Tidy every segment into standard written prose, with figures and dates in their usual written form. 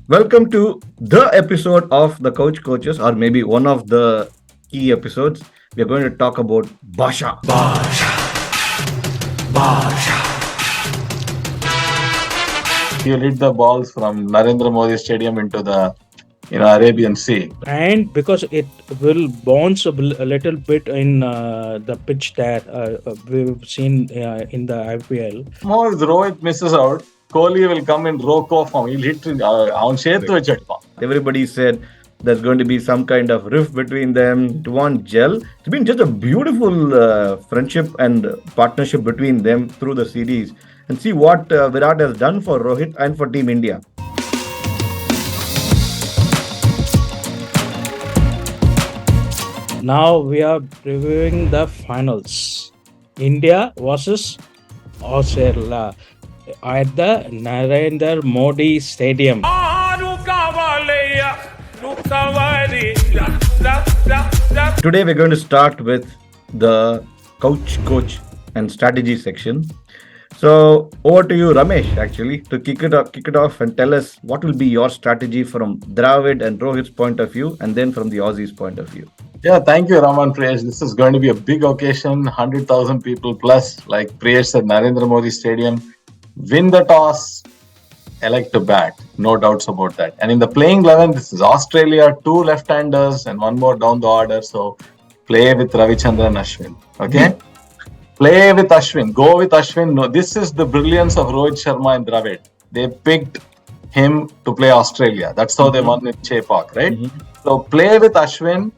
Welcome to the episode of the Coach Coaches, or maybe one of the key episodes. We are going to talk about Baasha. He hit the balls from Narendramodi Stadium into the Arabian Sea. And because it will bounce a little bit in the pitch that we've seen in the IPL. More if Rohit misses out, Kohli will come in RoKo form. He'll hit on Shetu Vechetpa. Everybody said there's going to be some kind of rift between them. It won't gel. It's been just a beautiful friendship and partnership between them through the series. And see what Virat has done for Rohit and for Team India. Now we are previewing the finals. India versus Australia at the Narendra Modi Stadium. Today we're going to start with the coach and strategy section. So over to you, Ramesh, actually, to kick it off and tell us what will be your strategy from Dravid and Rohit's point of view, and then from the Aussies' point of view. Yeah, thank you, Rama and Priyesh. This is going to be a big occasion, 100,000 people plus, like Priyesh said, Narendra Modi Stadium. Win the toss, elect to bat. No doubts about that. And in the playing 11, this is Australia, 2 left-handers and 1 more down the order. So play with Ravichandran and Ashwin. Okay? Play with Ashwin. Go with Ashwin. No, this is the brilliance of Rohit Sharma and Dravid. They picked him to play Australia. That's how they won in Chepauk, right? So play with Ashwin.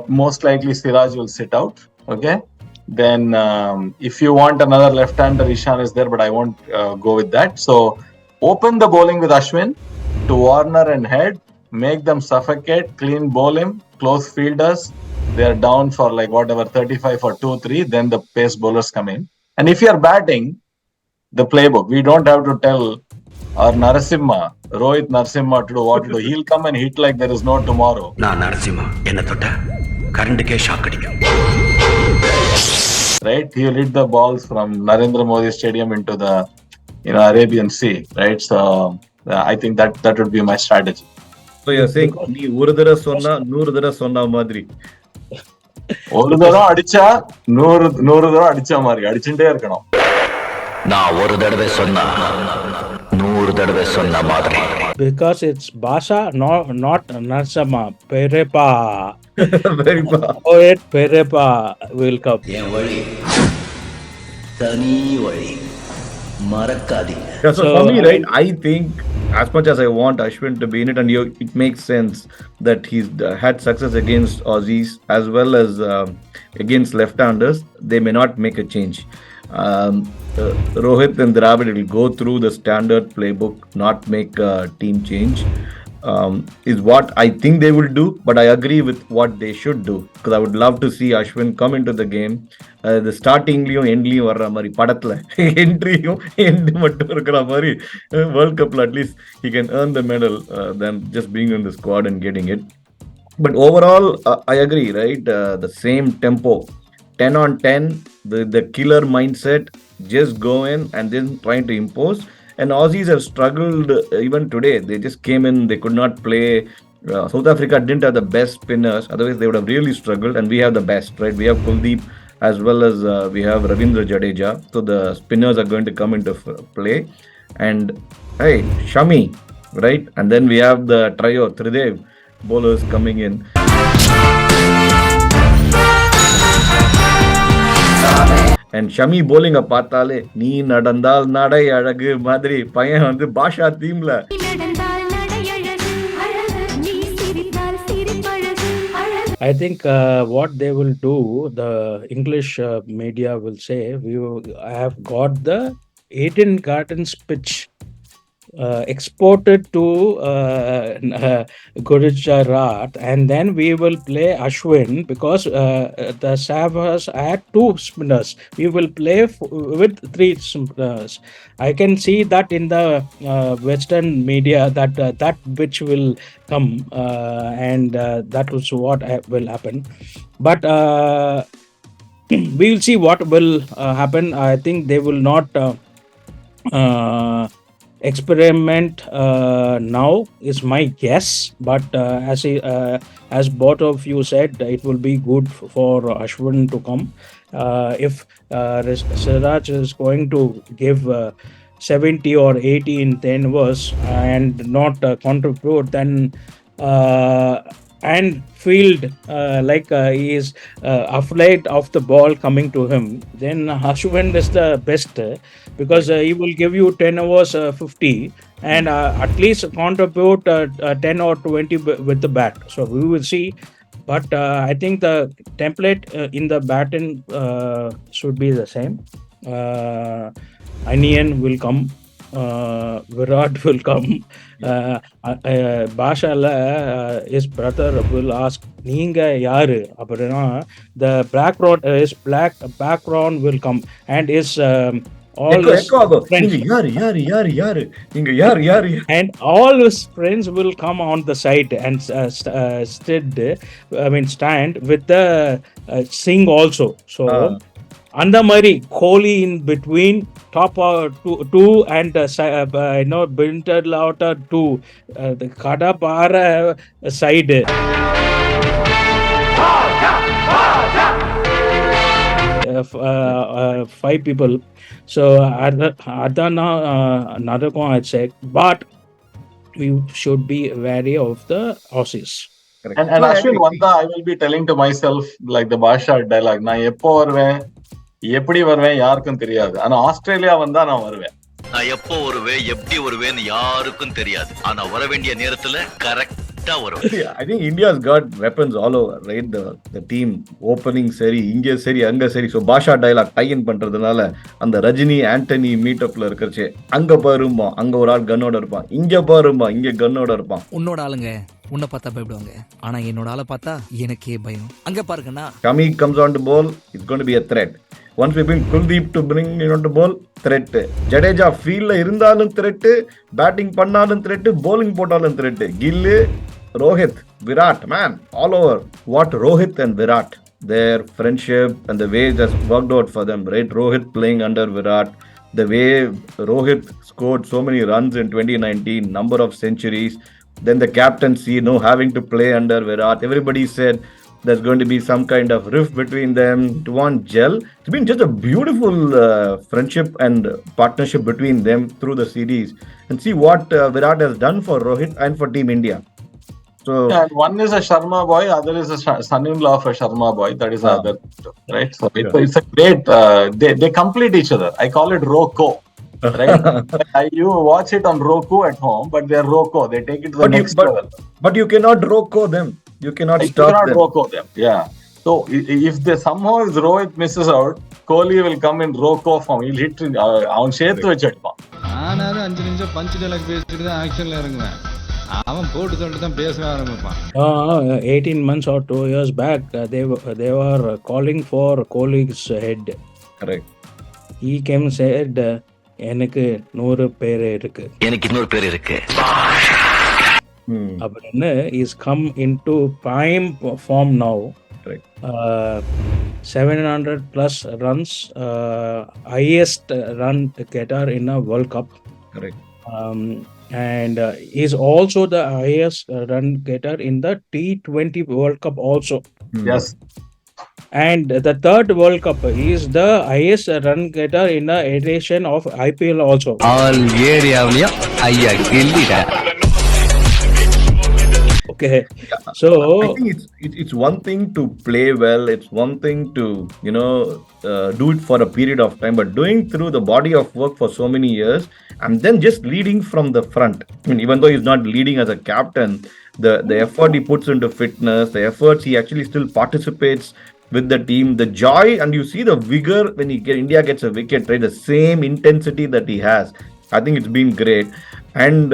Most likely Siraj will sit out. Okay. Then if you want another left-hander, Ishan is there, but I won't go with that. So open the bowling with Ashwin to Warner and Head. Make them suffocate. Clean bowl him. Close fielders. They're down for 35 for 2-3. Then the pace bowlers come in. And if you're batting, the playbook, we don't have to tell our Narasimha, Rohit Narasimha to do what to do. He'll come and hit like there is no tomorrow. Right? He'll hit the balls from Narendra Modi Stadium into the Arabian Sea. Right? So I think that would be my strategy. So you're saying நீ ஒரு தடவை சொன்னா 100 தடவை சொன்ன மாதிரி ஒரு தடவை அடிச்சா 100 தடவை அடிச்ச மாதிரி அடிச்சுட்டே இருக்கணும். நான் ஒரு தடவை சொன்னா 100 தடவை சொன்ன மாதிரி. Because it's Baasha, not Narsama. Perepa. Poet Perepa will come. என் வழி தனி வழி மறக்காதீங்க. Yeah, so for me, right, I think as much as I want Ashwin to be in it, and it makes sense that he's had success against Aussies as well as against left-handers, they may not make a change. Rohit and Dravid will go through the standard playbook, not make a team change. Is what I think they will do, but I agree with what they should do, because I would love to see Ashwin come into the game. The startingலயும் endலயும் வர்ற மாதிரி படத்துல என்ட்ரியும் end மட்டும் இருக்கிற மாதிரி world கப்ல at least he can earn the medal than just being in the squad and getting it. But overall, I agree, right? The same tempo, 10 on 10, the killer mindset, just go in and then trying to impose. And Aussies have struggled even today. They just came in, they could not play. South Africa didn't have the best spinners. Otherwise, they would have really struggled. And we have the best, right? We have Kuldeep as well as we have Ravindra Jadeja. So the spinners are going to come into play. And hey, Shami, right? And then we have the trio, Tridev, bowlers coming in. And Shami bowling a பார்த்தாலே நீ நடந்தால் நடை அழகு மாதிரி பையன் வந்து பாஷா தீம்ல I think what they will do, the English media will say, have got the Eden Gardens pitch exported to Gujarat, and then we will play Ashwin because the Savas had 2 spinners. We will play with 3 spinners. I can see that in the Western media that which will come, and that was what will happen. But we will see what will happen. I think they will not experiment now is my guess, but as both of you said, it will be good for Ashwin to come. If Siraj is going to give 70 or 80 in 10 overs and not contribute, then uh, and field he is afraid of the ball coming to him, then Ashwin is the best, because Correct. he will give you 10 overs 50 and Hmm. at least contribute 10 or 20 with the bat. So we will see. But I think the template in the batting should be the same. Uh, Anian will come. Virat will come. Yeah. Baasha, his brother will ask, Ninga yaru? Aparana, the background is black, background will come. And his all Echo, his echo ஆகும். நீங்க friends, யாரு? நீங்க யாரு? and all his friends will come on the side and stand with the sing also. So Ah, அந்த மாதிரி Kohli in between, top two and Binter Lauter two, the Kadapara side. Five people. So Adana, another one I'd say, but we should be wary of the Aussies. correct. And So I Ashwin, agree. one I will be telling to myself like the Baasha dialogue. நான் எப்போ வருவேன், எப்படி வருவேன் யாருக்கும் தெரியாது. ஆனா Australia வந்தா நான் வருவேன். நான் எப்போ வருவேன் எப்படி வருவேன்னு யாருக்கும் தெரியாது. ஆனா வர வேண்டிய நேரத்துல கரெக்டா வரும். Yeah, I think India's got weapons all over, right? The team opening சரி, இங்க சரி, அங்க சரி. So பாஷா டைலாக் டைன் பண்றதுனால அந்த ரஜினி ஆண்டனி மீட்டப்ல இருக்கறச்சே அங்க பாருமா, அங்க ஒரு ஆள் கன்னோட இருப்பான், இங்க பாருமா, இங்க கன்னோட இருப்பான். உன்னோட ஆளுங்க உன்னை பார்த்தா பயப்படுவாங்க, ஆனா என்னோட ஆளை பார்த்தா எனக்கே பயம். அங்க பாருங்கண்ணா, Kami comes on to bowl, it's going to be a threat. Once we bring Kuldeep to bring on to bowl, threat. Jadeja fieldல இருந்தாலும் threat, batting பண்ணாலும் threat, bowling போட்டாலும் threat. Gill, Rohit, Virat, man, all over. What Rohit and Virat, their friendship and the way it has worked out for them, right? Rohit playing under Virat, the way Rohit scored so many runs in 2019, number of centuries. Then the captaincy, having to play under Virat. Everybody said there's going to be some kind of rift between them. To want gel. It's been just a beautiful friendship and partnership between them through the series. And see what Virat has done for Rohit and for Team India. So And one is a Sharma boy, other is a son-in-law of a Sharma boy. That is other, right? So it's a great. They complete each other. I call it RoKo. Right? You watch it on Roku at home, but they're RoKo. They take it to the next level. But you cannot RoKo them. You cannot You stop cannot them. RoKo them. Yeah. So if they somehow is Rohit misses out, Kohli will come in RoKo form. He'll hit அவன் சேர்த்து வச்சிருப்பான். ஆனாலும் 5 நிமிஷம் punch dialogue பேசிட்டு தான் ஆக்ஷன்ல இறங்குவேன். அவன் போட்டு சொல்லிட்டு தான் பேசவே ஆரம்பிப்பான். 18 months or 2 years back, they were calling for Kohli's head. Correct. He came said, எனக்கு 100 பேர் இருக்கு எனக்கு இன்னொரு பேர் இருக்கு. அப்படின்னு is come into prime form now. Correct. 700 plus runs, highest run getter in a World Cup. Correct. And is also the highest run getter in the T20 World Cup also. Yes. And the third World Cup, he is the highest run getter in the edition of IPL also. All ஏரியாவிலையும் ஐயா கில்லிடா. Okay, so I think it's one thing to play well. It's one thing to do it for a period of time, but doing through the body of work for so many years and then just leading from the front. I mean, even though he's not leading as a captain, the effort he puts into fitness, the efforts he actually still participates with the team, the joy, and you see the vigor when India gets a wicket, right? The same intensity that he has. I think it's been great. And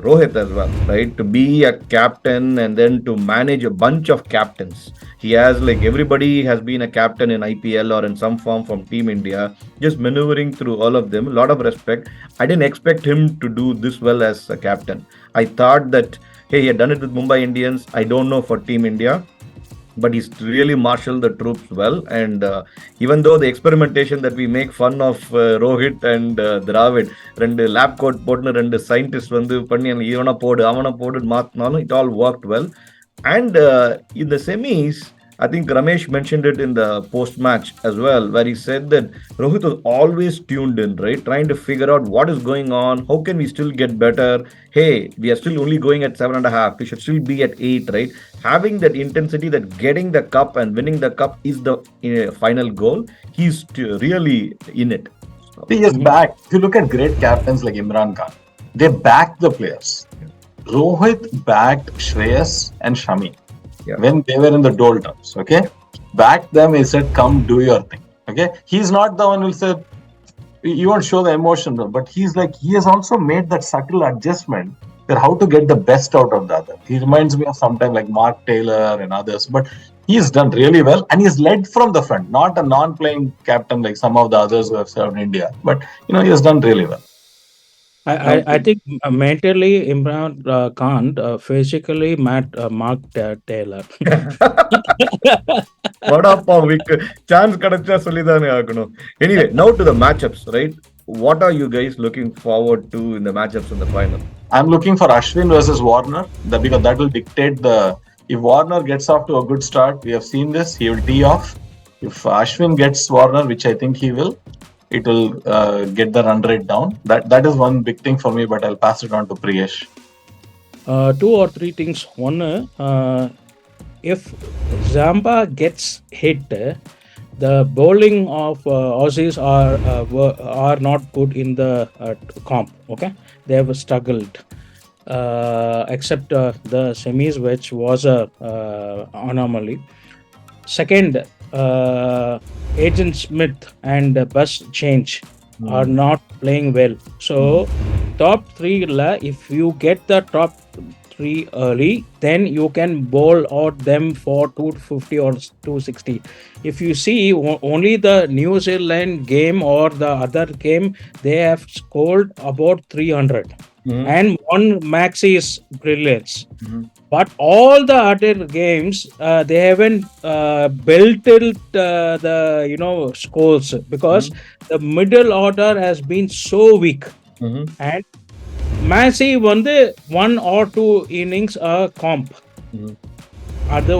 Rohit as well, right? To be a captain and then to manage a bunch of captains. He has, like, everybody has been a captain in IPL or in some form from Team India, just maneuvering through all of them. A lot of respect. I didn't expect him to do this well as a captain. I thought that, hey, he had done it with Mumbai Indians. I don't know for Team India. but he's really marshaled the troops well. And even though the experimentation that we make fun of Rohit and Dravid, ரெண்டு lab code போட்டு ரெண்டு scientist வந்து பண்ணி இவனை போடு அவனை போடு மாத்தினாலும் it all worked well. And in the semis, I think Ramesh mentioned it in the post-match as well, where he said that Rohit was always tuned in, right? Trying to figure out what is going on, how can we still get better? Hey, we are still only going at 7.5. We should still be at 8, right? Having that intensity that getting the cup and winning the cup is the final goal. He's really in it. He is back. If you look at great captains like Imran Khan, they back the players. Rohit backed Shreyas and Shami when they were in the doldrums. Okay, backed them. He said, "Come, do your thing." Okay, he's not the one who will say you won't show the emotion, but he's like he has also made that subtle adjustment that how to get the best out of the other. He reminds me of sometime like Mark Taylor and others, but he's done really well and he's led from the front, not a non-playing captain like some of the others who have served India. But he has done really well. I think mentally Imran Khan, physically Mark Taylor. Vadappa week chance kadacha sollidane aagano. Anyway, now to the matchups, right? What are you guys looking forward to in the matchups in the final? I'm looking for Ashwin versus Warner, because that will dictate if Warner gets off to a good start, we have seen this, he will tee off. If Ashwin gets Warner, which I think he will, it will get the run rate down. That is one big thing for me, but I'll pass it on to Priyesh. 2 or 3 things. One, if Zamba gets hit, the bowling of Aussies are not good in the comp. Okay, they have struggled, except the semis, which was a anomaly. Second, Agent Smith and Bus Change are not playing well. So top 3 if you get the top 3 early, then you can bowl out them for 250 or 260. If you see only the New Zealand game or the other game, they have scored about 300. And one maxi is brilliance. But all the other games, they haven't built the scores because the middle order has been so weak. And Messi வந்து 1 or 2 innings comp. Other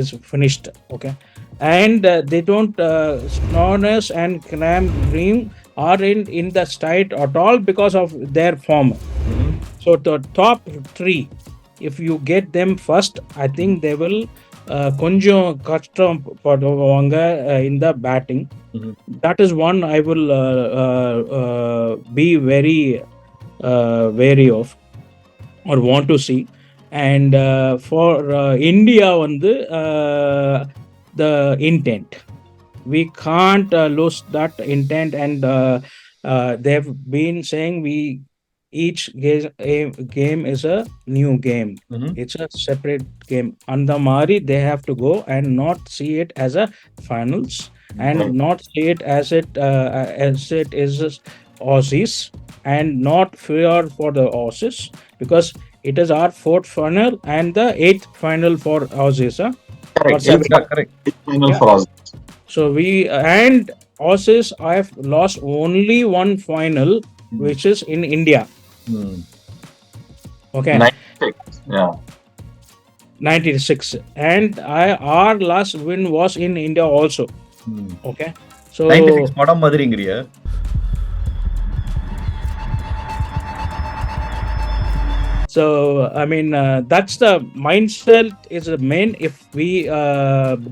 is finished. Okay, and they don't Snornes and Cram Green are in the state at all because of their form. So the top 3, if you get them first, I think they will கொஞ்சம் கஷ்டம் படுவாங்க in the batting. That is one I will be very wary of or want to see. And for India the intent, we can't lose that intent. And they've been saying each game is a new game. It's a separate game. Andamari, they have to go and not see it as a finals and not see it as it is Aussies, and not fear for the Aussies, because it is our 4th final and the 8th final for Aussies. Correct. Final for Aussies. So and Aussies, I have lost only one final, which is in India. Okay. 96. Yeah. 96. And our last win was in India also. Okay. So 96 படம் மாதிரிங்கறியா? So I mean that's the mindset is the main. If we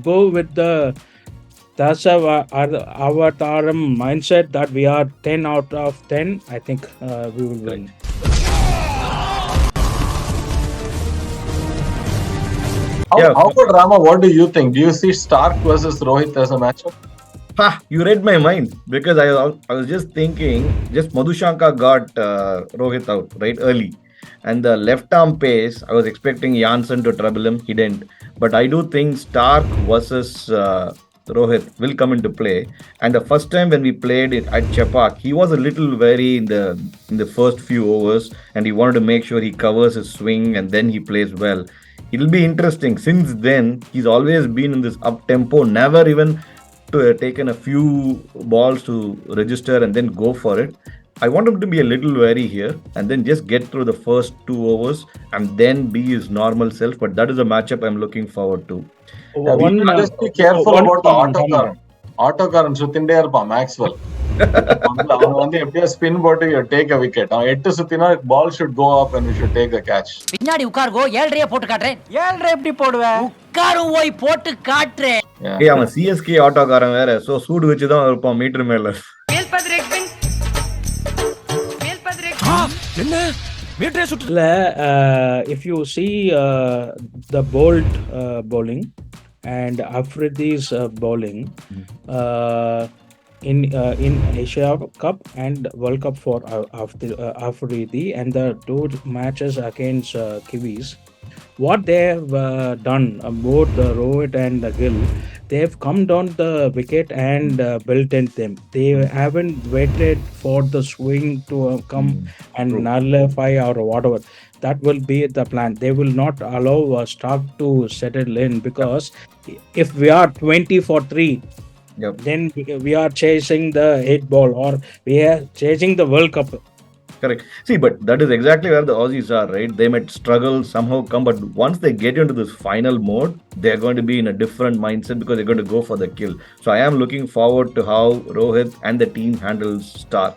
go with the our mindset that we are 10 out of 10, I think we will win. How about Rama? What do you think? Do you see Starc versus Rohit as a matchup? You read my mind, because I was just thinking, just Madhushanka got Rohit out right early, and the left arm pace, I was expecting Jansen to trouble him. He didn't, but I do think Starc versus Rohit will come into play. And the first time when we played it at Chepak, he was a little wary in the first few overs, and he wanted to make sure he covers his swing and then he plays well. It'll be interesting. Since then, he's always been in this up tempo, never even taken a few balls to register and then go for it. I want him to be a little wary here and then just get through the first 2 overs and then be his normal self. But that is a matchup I'm looking forward to. We One, should just be careful one about the comment. ஆட்டோக்காரன் சுத்தின்டே இருப்பான் Maxwell. அவன் வந்து எப்படியா spin போட்டு take a wicket. அவன் 8 சுத்தினா ball should go up and we should take the catch. பின்னாடி உட்கார்கோ 7.5 போட்டு காட்றேன். 7.5 எப்படி போடுவேன்? உட்காரும் போய் போட்டு காட்றேன். ஏய் அவன் சிஎஸ்கே ஆட்டோக்காரன் வேற. சோ சூடு வச்சு தான் இருப்பான் மீட்டர் மேல. என்ன மீட்டரே சுட்டு இல்ல, if you see the bold bowling and Afridi's bowling in Asia Cup and World Cup for Afridi and the two matches against Kiwis, what they have done, both Rohit and Gill, they have come down the wicket and belted them. They haven't waited for the swing to come and nullify or whatever. That will be the plan. They will not allow Starc to settle in, because if we are 20 for 3, then we are chasing the 8 ball, or we are chasing the World Cup. Correct. See, but that is exactly where the Aussies are, right? They might struggle, somehow come, but once they get into this final mode, they're going to be in a different mindset because they're going to go for the kill. So I am looking forward to how Rohit and the team handles Starc.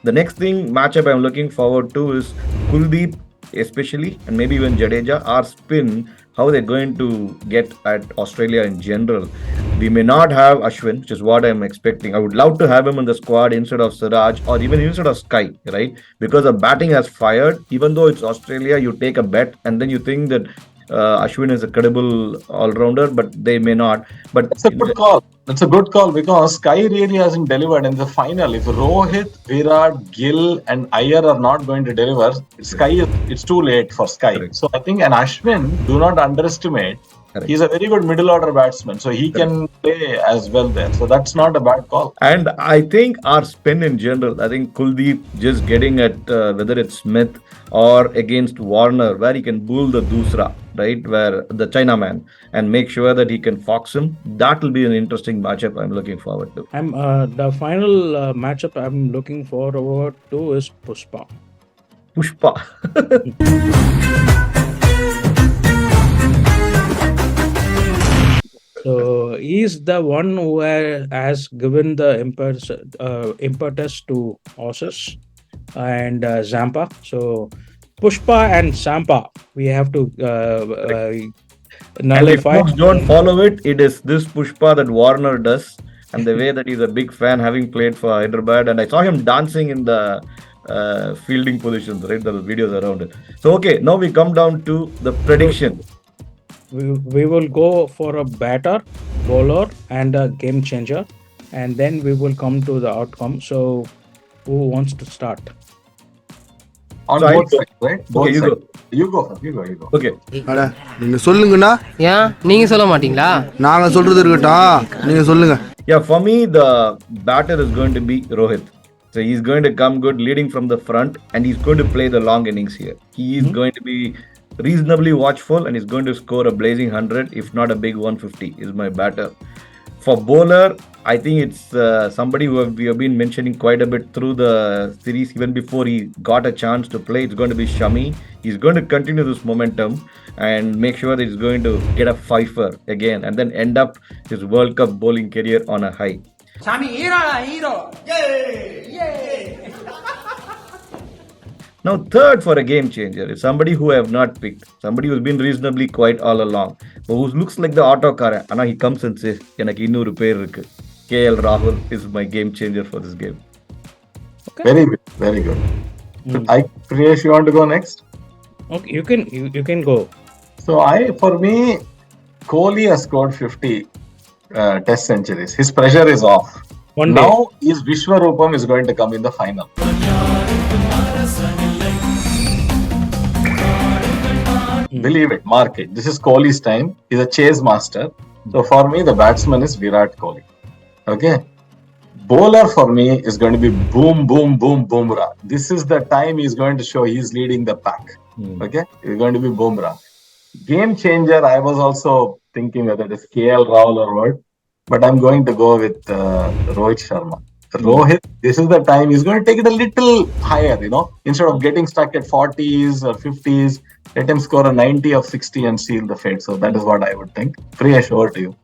The next matchup I'm looking forward to is Kuldeep, especially, and maybe even Jadeja, or spin, how they're going to get at Australia in general. We may not have Ashwin, which is what I'm expecting. I would love to have him in the squad instead of Siraj or even instead of Sky, right? Because the batting has fired. Even though it's Australia, you take a bet and then you think that Ashwin is a credible all-rounder, but they may not. But it's a good call. It's a good call because Sky really hasn't delivered in the final. If Rohit, Virat, Gill and Iyer are not going to deliver, it's too late for Sky. Correct. So I think an Ashwin, do not underestimate. Correct. He's a very good middle order batsman, so he can play as well there. So that's not a bad call. And I think our spin in general, I think Kuldeep just getting at whether it's Smith or against Warner, where he can bull the Dusra, right, where the Chinaman, and make sure that he can fox him. That will be an interesting matchup I'm looking forward to. The final matchup I'm looking forward to is Pushpa. So he's the one who has given the impetus to Aussies and Zampa. So Pushpa and Zampa, we have to nullify. And if folks don't follow it, it is this Pushpa that Warner does, and the way that he's a big fan, having played for Hyderabad, and I saw him dancing in the fielding positions, right? There are videos around it. So okay, now we come down to the prediction. We will go for a batter, bowler and a game changer, and then we will come to the outcome. So who wants to start? On both sides, right? Both okay, sides. You go. Okay. அட நீங்க சொல்லுங்கண்ணா. ஏன் நீங்க சொல்ல மாட்டீங்களா? நாங்க சொல்றது இருக்கட்டும், நீங்க சொல்லுங்க. Yeah, for me the batter is going to be Rohit. So he's going to come good leading from the front, and he's going to play the long innings here. He is going to be reasonably watchful, and he's going to score a blazing 100, if not a big 150, is my batter. For bowler, I think it's somebody who we have been mentioning quite a bit through the series, even before he got a chance to play. It's going to be Shami. He's going to continue this momentum and make sure that he's going to get a fifer again and then end up his World Cup bowling career on a high. Shami, hero! Yay! Now, third for a game changer is somebody who I have not picked. Somebody who's been reasonably quiet all along, but who looks like the autocar. And he comes and says, "Enakku innu repair irukku." KL Rahul is my game changer for this game. Okay. Very good. Priyesh, you want to go next? Okay, you can go. So for me, Kohli has scored 50 Test centuries. His pressure is off. Now his Vishwarupam is going to come in the final. Believe it, mark it. This is Kohli's time. He's a chase master. So for me, the batsman is Virat Kohli. Okay. Bowler for me is going to be boom, boom, boom, Bumrah. This is the time he's going to show he's leading the pack. Okay. He's going to be Bumrah. Game changer, I was also thinking whether it is KL Rahul or what, but I'm going to go with Rohit Sharma. Rohit, this is the time he's going to take it a little higher, instead of getting stuck at 40s or 50s, let him score a 90 of 60 and seal the fate. So that is what I would think. Priyesh, over to you.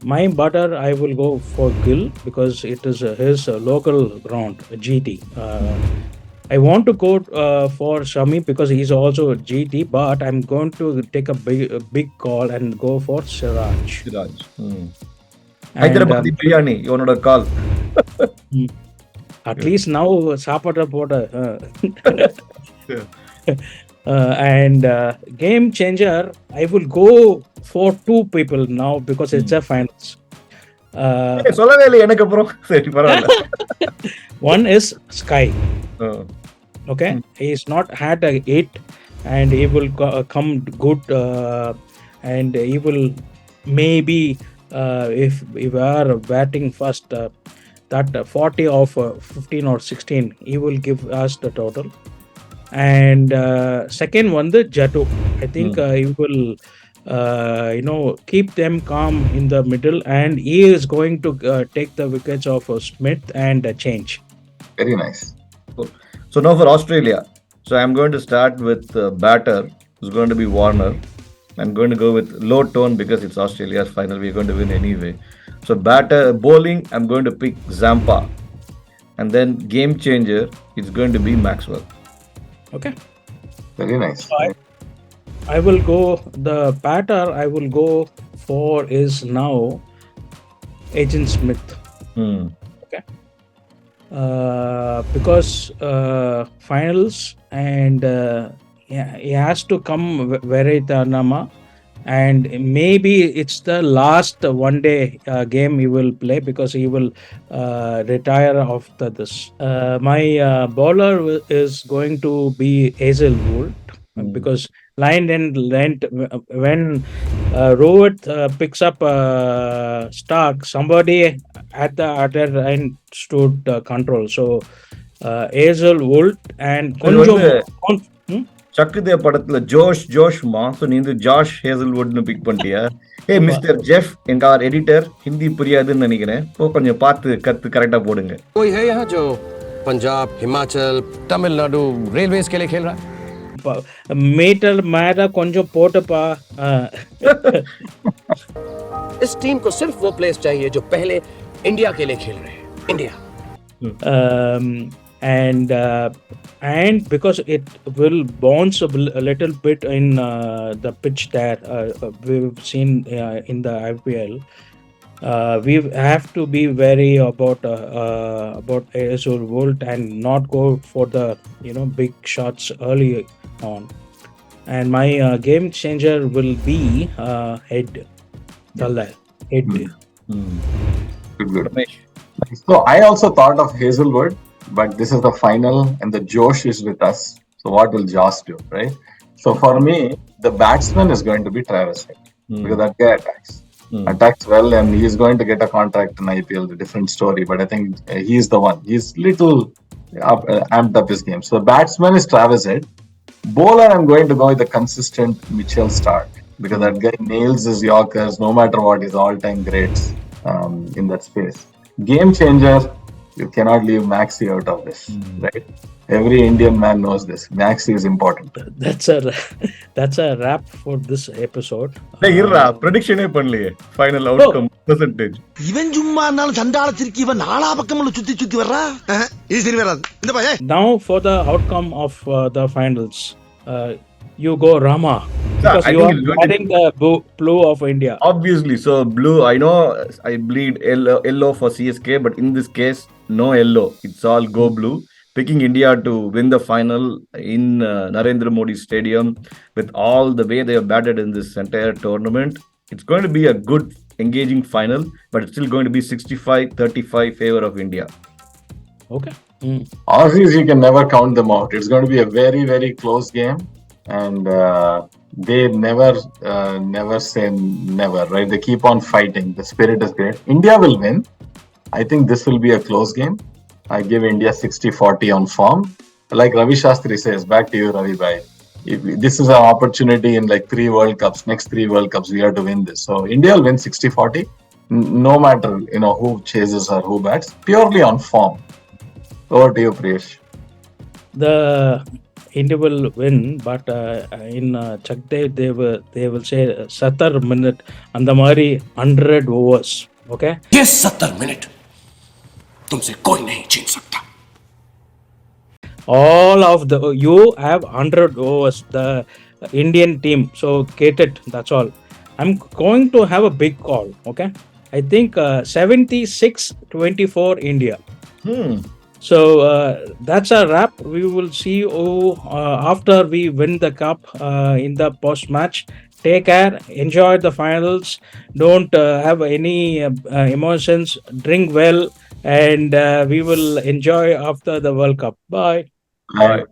My butter, I will go for Gill because it is his local ground, GT. I want to go for Shami because he's also GT, but I'm going to take a big call and go for Siraj. Siraj. And Hyderabadi biryani, you want to call? at least now Sapata Pota. And game changer, I will go for two people now because it's a finals. சொல்லவே இல்லை எனக்கு அப்புறம் சரி பரவாயில்ல. One is Sky. Okay, he's not had a hit, and he will come good, and he will maybe if we are batting first, that 40 of 15 or 16, he will give us the total. And second one, the Jatu. I think he will keep them calm in the middle, and he is going to take the wickets of Smith and change. Very nice. Cool. So now for Australia. So I'm going to start with batter, who's going to be Warner. I'm going to go with low tone because it's Australia's final. We're going to win anyway. So batter, bowling, I'm going to pick Zampa. And then game changer, it's going to be Maxwell. Okay. Very nice. So I will go, the batter I will go for is now Agent Smith. Okay. Because finals, and he has to come viratkohli, and maybe it's the last one day game he will play because he will retire after this. My bowler is going to be Hazelwood because line and length, when Rohit picks up Starc, somebody at the other end stood control. So Hazelwood and சக்குதே படத்துல ஜோஷ்மா so நீ இந்த Josh ஹேசல்வுட்னு big பண்ணிட்டியா? ஹே mister Jeff, எங்க R editor, Hindi புரியாதுன்னு நினைக்கிறேன், கொஞ்சம் பார்த்து கரெக்டா போடுங்க. कोई है यहाँ जो पंजाब, हिमाचल, तमिलनाडु रेलवेज के लिए खेल रहा है? मीटर मैरा கொஞ்சம் போட்டுப்பா. इस टीम को सिर्फ वो प्लेयर्स चाहिए जो पहले इंडिया के लिए खेल रहे हैं. India. And because it will bounce a little bit in the pitch that we've seen in the IPL, we have to be very about Hazelwood and not go for the big shots early on. And my game changer will be head. Good. So I also thought of Hazelwood, but this is the final and the Josh is with us. So what will Josh do, right? So for me, the batsman is going to be Travis Head because that guy attacks well, and he's going to get a contract in IPL. A different story, but I think he's the one. He's little amped up his game. So the batsman is Travis Head. Bowler, I'm going to go with the consistent Mitchell Starc because that guy nails his Yorkers no matter what. His all-time greats in that space. Game changer. You cannot leave Maxi out of this, right? Every Indian man knows this. Maxi is important. That's a wrap for this episode. Prediction பண்ணலையே final outcome percentage. இவன் சும்மா இருந்தாலும் சண்டால திருக்கி இவன் நாலா பக்கமும் சுத்தி வர்றா. இது சரி வராது. இந்த பைய. Now for the outcome of the finals, you go Rama because you are batting the blue of India. Obviously, so blue. I know I bleed yellow for CSK, but in this case, no yellow. It's all go blue. Picking India to win the final in Narendramodi Stadium with all the way they have batted in this entire tournament. It's going to be a good, engaging final, but it's still going to be 65-35 favor of India. Okay. Aussies, you can never count them out. It's going to be a very, very close game. And they never say never, right? They keep on fighting. The spirit is great. India will win. I think this will be a close game. I give India 60-40 on form. Like Ravi Shastri says, back to you, Ravi Bhai. This is our opportunity in like 3 World Cups. Next 3 World Cups, we have to win this. So India will win 60-40, no matter who chases or who bats, purely on form. Over to you, Priyesh. The India will win, but in Chakdev they will say 70 minute and the mari 100 overs. Okay. Yes, 70 minute. तुमसे कोई नहीं छीन सकता. All of the you have 100 overs. The Indian team. So get it. That's all. I'm going to have a big call. Okay. I think 76-24 India. So that's a wrap. We will see you after we win the cup in the post match. Take care. Enjoy the finals. Don't have any emotions. Drink well, and we will enjoy after the World Cup. Bye. Bye.